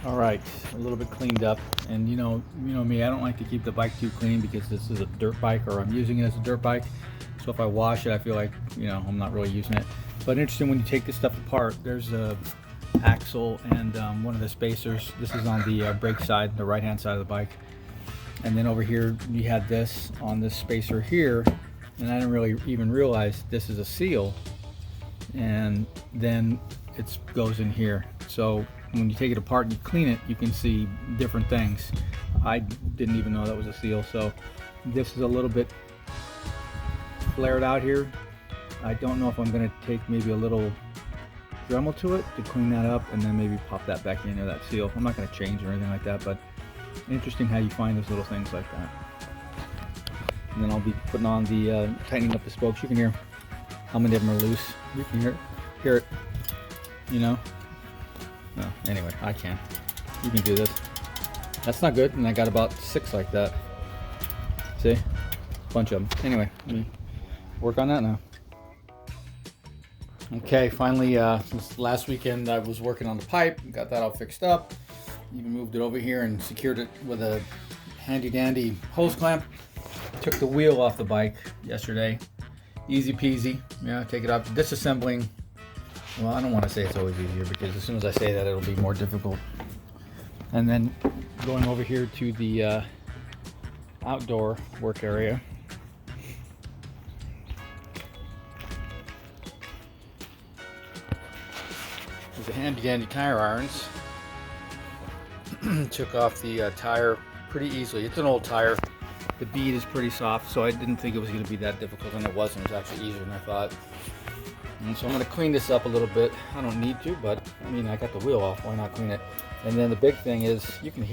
All right, a little bit cleaned up, and you know me, I don't like to keep the bike too clean because this is a dirt bike, or I'm using it as a dirt bike. So if I wash it, I feel like I'm not really using it. But interesting, when you take this stuff apart, there's a axle and one of the spacers. This is on the brake side, the right hand side of the bike, and then over here you had this on this spacer here, and I didn't really even realize this is a seal, and then it goes in here. So when you take it apart and you clean it, you can see different things. I didn't even know that was a seal. So this is a little bit flared out here. I don't know if I'm going to take maybe a little Dremel to it to clean that up, and then maybe pop that back into that seal. I'm not going to change or anything like that, but interesting how you find those little things like that. And then I'll be putting on the tightening up the spokes. You can hear how many of them are loose. You can hear it. No, anyway, I can. You can do this. That's not good, and I got about 6 like that. See? A bunch of them. Anyway, let me work on that now. Okay, finally, since last weekend I was working on the pipe, got that all fixed up. Even moved it over here and secured it with a handy dandy hose clamp. Took the wheel off the bike yesterday. Easy peasy. Yeah, take it off. Disassembling. Well, I don't want to say it's always easier, because as soon as I say that, it'll be more difficult. And then going over here to the outdoor work area. There's a handy dandy tire irons. Took off the tire pretty easily. It's an old tire. The bead is pretty soft, so I didn't think it was going to be that difficult, and it wasn't. It was actually easier than I thought. And so I'm going to clean this up a little bit. I don't need to, but I mean, I got the wheel off. Why not clean it? And then the big thing is, you can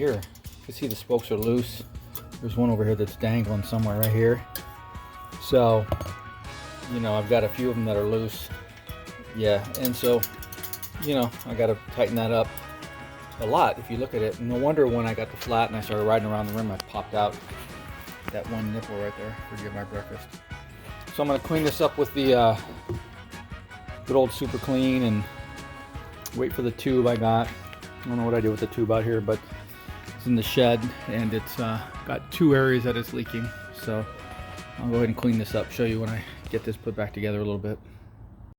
see the spokes are loose. There's one over here that's dangling somewhere right here. So, I've got a few of them that are loose. Yeah, and so, I got to tighten that up a lot if you look at it. No wonder when I got the flat and I started riding around the rim, I popped out that one nipple right there to get my breakfast. So I'm going to clean this up with the good old super clean and wait for the tube I got. I don't know what I did with the tube out here, but it's in the shed, and it's got 2 areas that it's leaking. So I'll go ahead and clean this up, show you when I get this put back together a little bit.